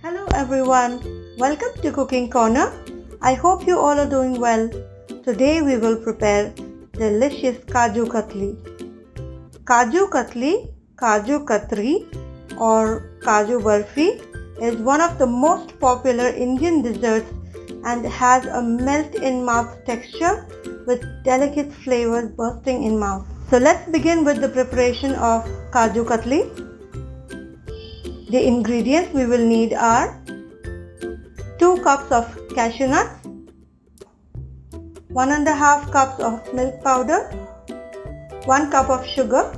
Hello everyone, welcome to Cooking Corner. I hope you all are doing well. Today we will prepare delicious Kaju Katli. Kaju Katli, Kaju Katri or Kaju Barfi is one of the most popular Indian desserts and has a melt-in-mouth texture with delicate flavors bursting in mouth. So let's begin with the preparation of Kaju Katli. The ingredients we will need are 2 cups of cashew nuts, 1½ cups of milk powder, 1 cup of sugar,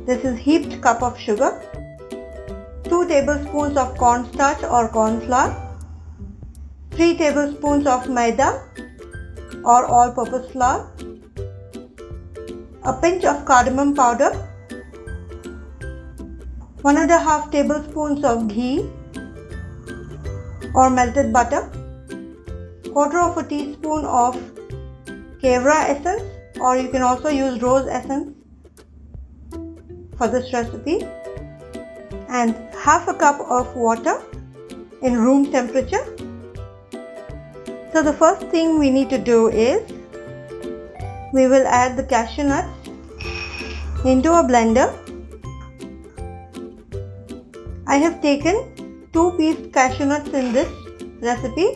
this is heaped cup of sugar, 2 tablespoons of cornstarch or corn flour, 3 tablespoons of maida or all-purpose flour, a pinch of cardamom powder, 1½ tablespoons of ghee or melted butter, 1/4 teaspoon of kevra essence, or you can also use rose essence for this recipe, and ½ cup of water in room temperature. So the first thing we need to do is we will add the cashew nuts into a blender. I have taken 2 pieced cashew nuts in this recipe.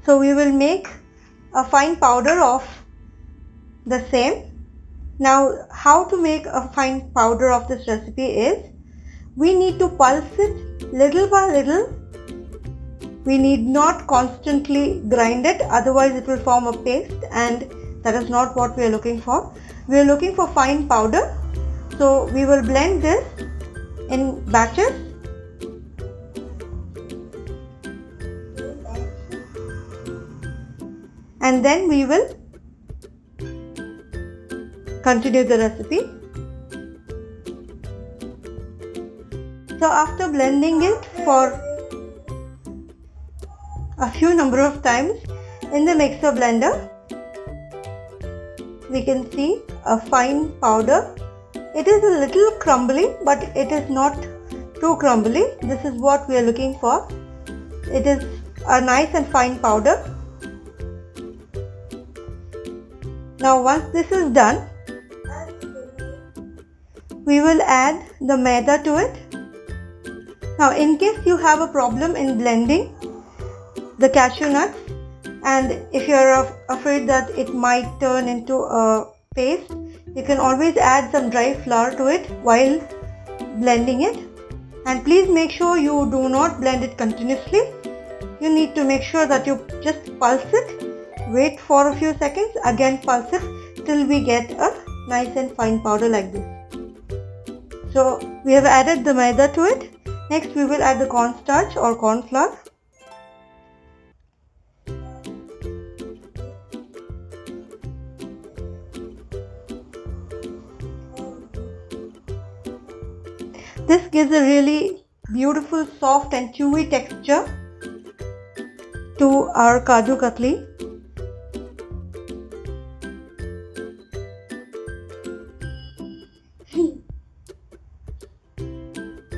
So we will make a fine powder of the same. Now how to make a fine powder of this recipe is we need to pulse it little by little. We need not constantly grind it, otherwise it will form a paste and that is not what we are looking for. We are looking for fine powder. So we will blend this in batches. And then we will continue the recipe. So after blending it for a few number of times in the mixer blender, we can see a fine powder. It is a little crumbly, but it is not too crumbly. This is what we are looking for. It is a nice and fine powder. Now once this is done, we will add the maida to it. Now in case you have a problem in blending the cashew nuts, and if you are afraid that it might turn into a paste, you can always add some dry flour to it while blending it. And please make sure you do not blend it continuously. You need to make sure that you just pulse it, wait for a few seconds, again pulse it till we get a nice and fine powder like this. So we have added the maida to it. Next we will add the cornstarch or corn flour. This gives a really beautiful, soft and chewy texture to our Kaju Katli.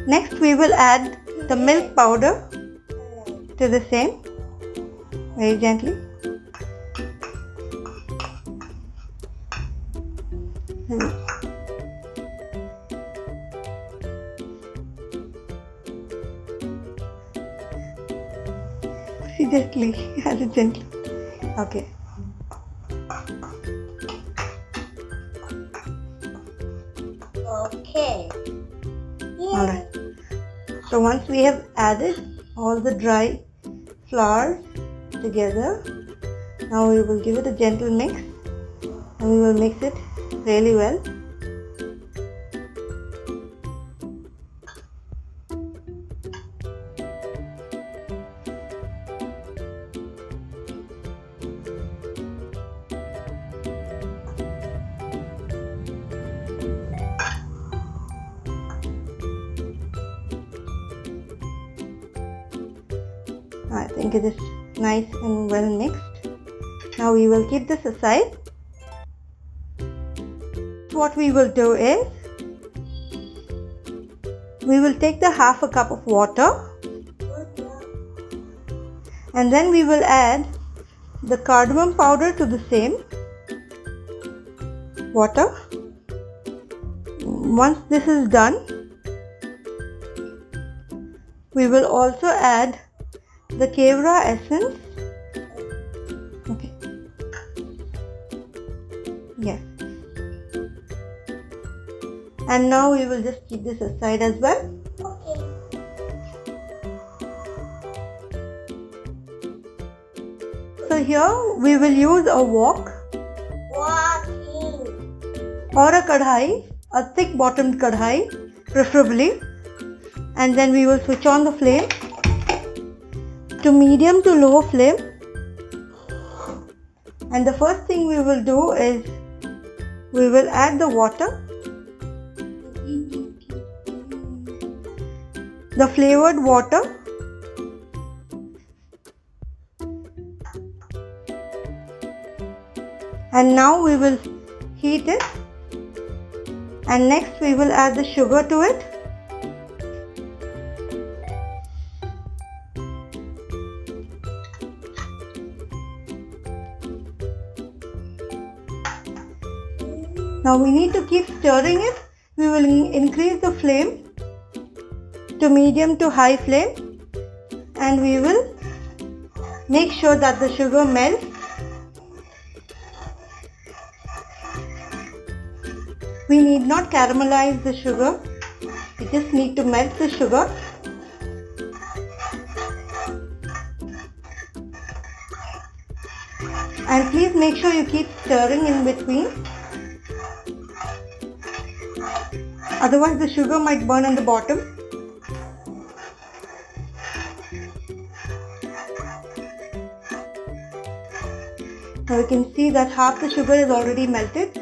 Next we will add the milk powder to the same, very gently. Gently, add it gently. Okay. Okay. Alright. So once we have added all the dry flour together, now we will give it a gentle mix and we will mix it really well. I think it is nice and well mixed. Now we will keep this aside. What we will do is we will take the half a cup of water, and then we will add the cardamom powder to the same water. Once this is done, we will also add the kevra essence. Okay. Yes. And now we will just keep this aside as well. Okay. So here we will use a wok or a kadhai, a thick bottomed kadhai preferably, and then we will switch on the flame to medium to low flame. And the first thing we will do is we will add the water, the flavored water, and now we will heat it, and next we will add the sugar to it. Now we need to keep stirring it. We will increase the flame to medium to high flame, and we will make sure that the sugar melts. We need not caramelize the sugar, we just need to melt the sugar. And please make sure you keep stirring in between, otherwise the sugar might burn on the bottom. Now we can see that half the sugar is already melted.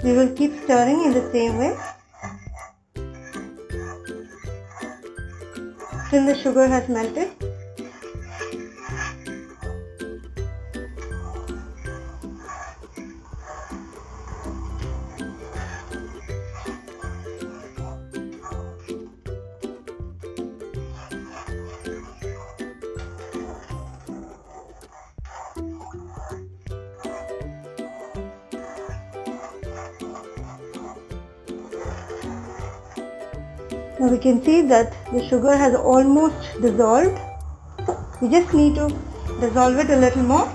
We will keep stirring in the same way till the sugar has melted. Now we can see that the sugar has almost dissolved. We just need to dissolve it a little more.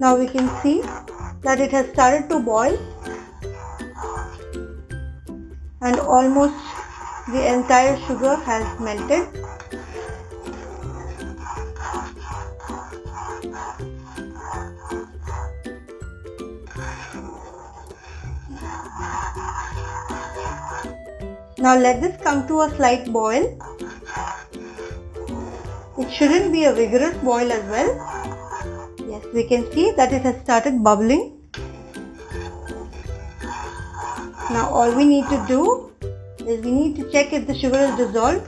Now we can see that it has started to boil and almost the entire sugar has melted. Now let this come to a slight boil. It shouldn't be a vigorous boil as well. Yes, we can see that it has started bubbling. Now all we need to do is we need to check if the sugar is dissolved.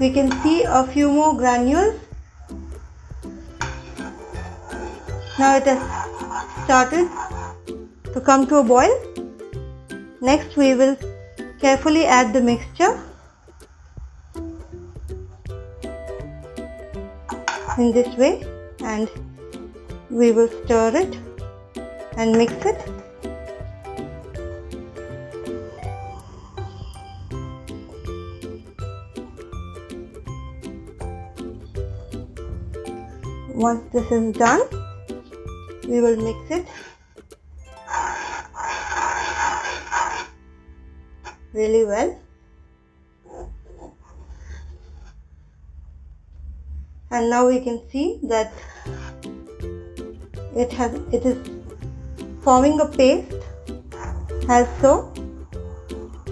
We can see a few more granules. Now it has started to come to a boil. Next we will carefully add the mixture in this way, and we will stir it and mix it. Once this is done, we will mix it really well. And now we can see that it is forming a paste as so.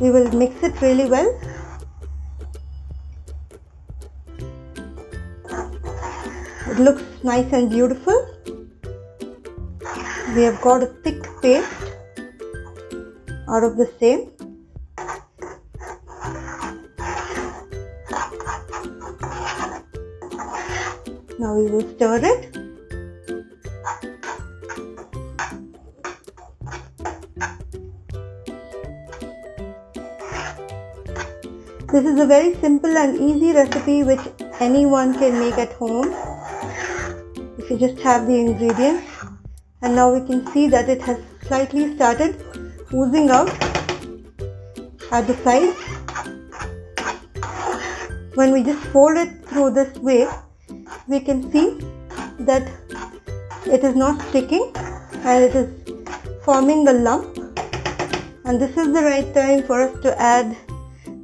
We will mix it really well. it looks nice and beautiful. We have got a thick paste out of the same. Now we will stir it. This is a very simple and easy recipe which anyone can make at home if you just have the ingredients. And now we can see that it has slightly started oozing out at the sides. When we just fold it through this way, we can see that it is not sticking and it is forming a lump. And this is the right time for us to add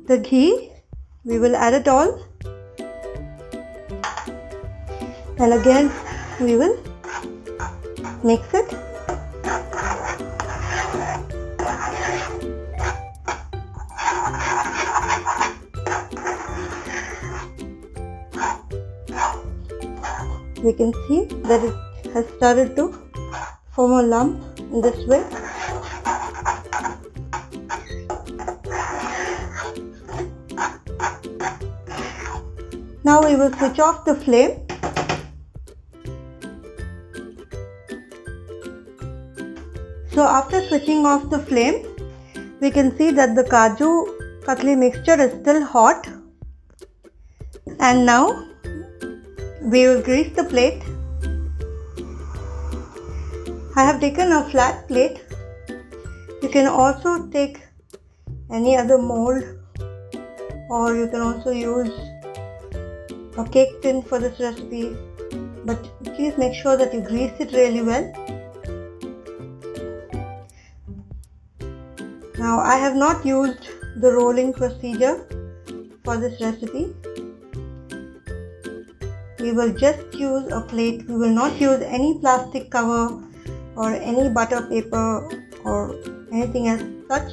the ghee. We will add it all, and again we will mix it. We can see that it has started to form a lump in this way. Now we will switch off the flame. So after switching off the flame, we can see that the Kaju Katli mixture is still hot. And now we will grease the plate. I have taken a flat plate. You can also take any other mold, or you can also use a cake tin for this recipe, but please make sure that you grease it really well. Now I have not used the rolling procedure for this recipe. We will just use a plate. We will not use any plastic cover or any butter paper or anything as such.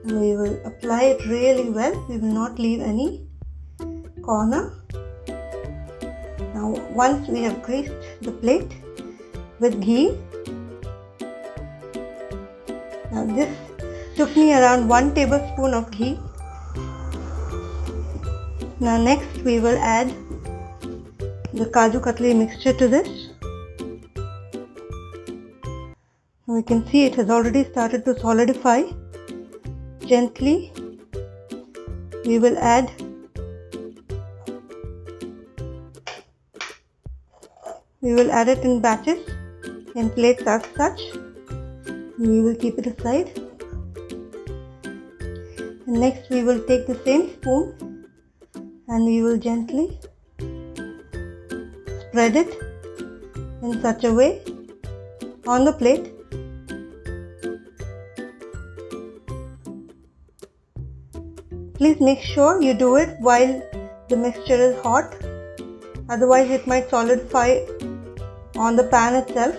We will apply it really well. We will not leave any corner. Now once we have greased the plate with ghee, now this took me around 1 tablespoon of ghee. Now next we will add the Kaju Katli mixture to this. We can see it has already started to solidify. Gently we will add it in batches, in plates as such. We will keep it aside. And next we will take the same spoon and we will gently spread it in such a way on the plate. Please make sure you do it while the mixture is hot, otherwise it might solidify on the pan itself.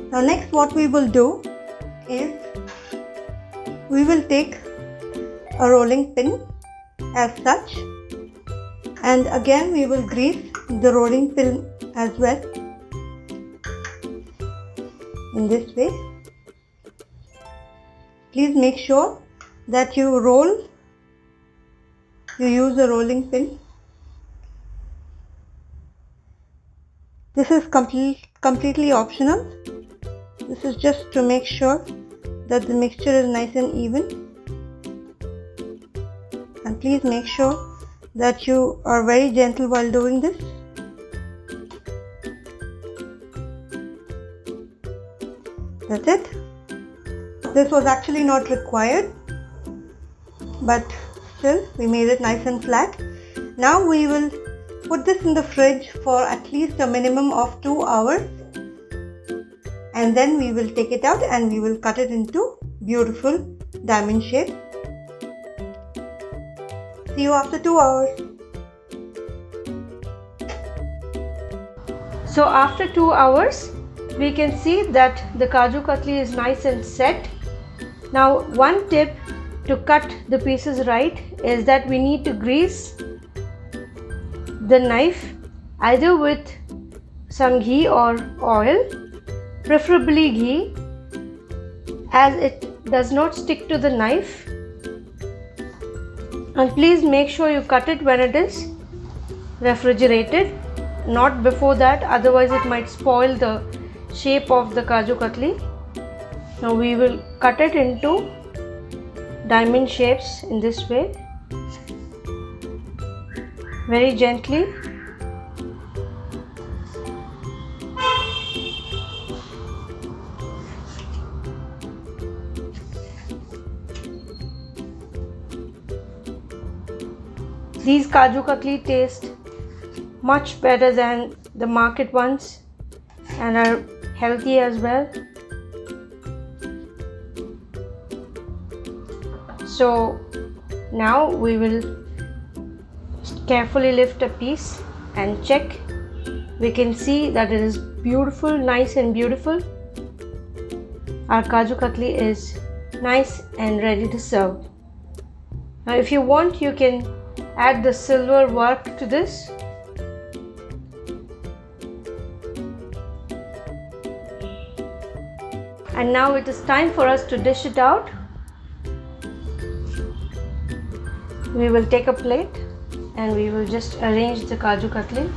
Now next what we will do is we will take a rolling pin as such, and again we will grease the rolling pin as well in this way. Please make sure that you use a rolling pin. This is completely optional. This is just to make sure that the mixture is nice and even. And please make sure that you are very gentle while doing this. That's it. This was actually not required, but still. We made it nice and flat. Now we will put this in the fridge for at least a minimum of 2 hours. And then we will take it out and we will cut it into beautiful diamond shape. See you after 2 hours. So after 2 hours, we can see that the Kaju Katli is nice and set. Now one tip to cut the pieces right is that we need to grease the knife either with some ghee or oil, preferably ghee, as it does not stick to the knife. And please make sure you cut it when it is refrigerated, not before that, otherwise it might spoil the shape of the Kaju Katli. Now we will cut it into diamond shapes in this way, very gently. These Kaju Katli taste much better than the market ones and are healthy as well. So now we will carefully lift a piece and check. We can see that it is beautiful, nice and beautiful. Our Kaju Katli is nice and ready to serve. Now if you want, you can add the silver work to this. And now it is time for us to dish it out. We will take a plate and we will just arrange the Kaju Katli.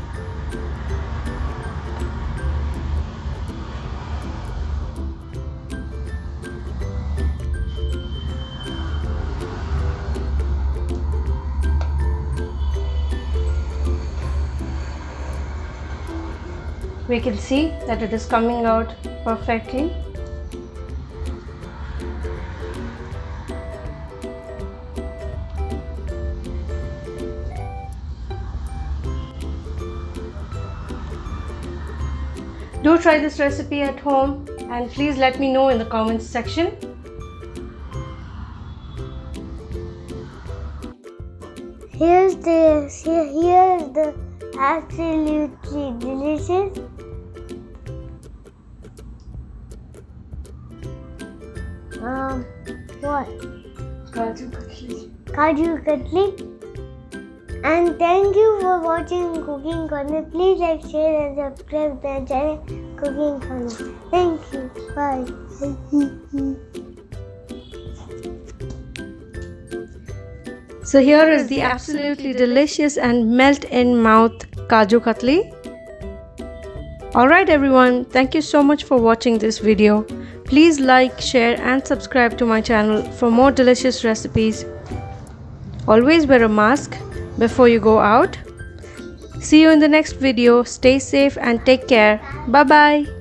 We can see that it is coming out perfectly. Do try this recipe at home and please let me know in the comments section. Here's the absolutely delicious what? Kaju Katli. And thank you for watching Cooking Corner. Please like, share and subscribe to the channel Cooking Corner. Thank you. Bye. So here is the absolutely delicious and melt in mouth Kaju Katli. Alright everyone, thank you so much for watching this video. Please like, share and subscribe to my channel for more delicious recipes. Always wear a mask before you go out. See you in the next video. Stay safe and take care. Bye bye.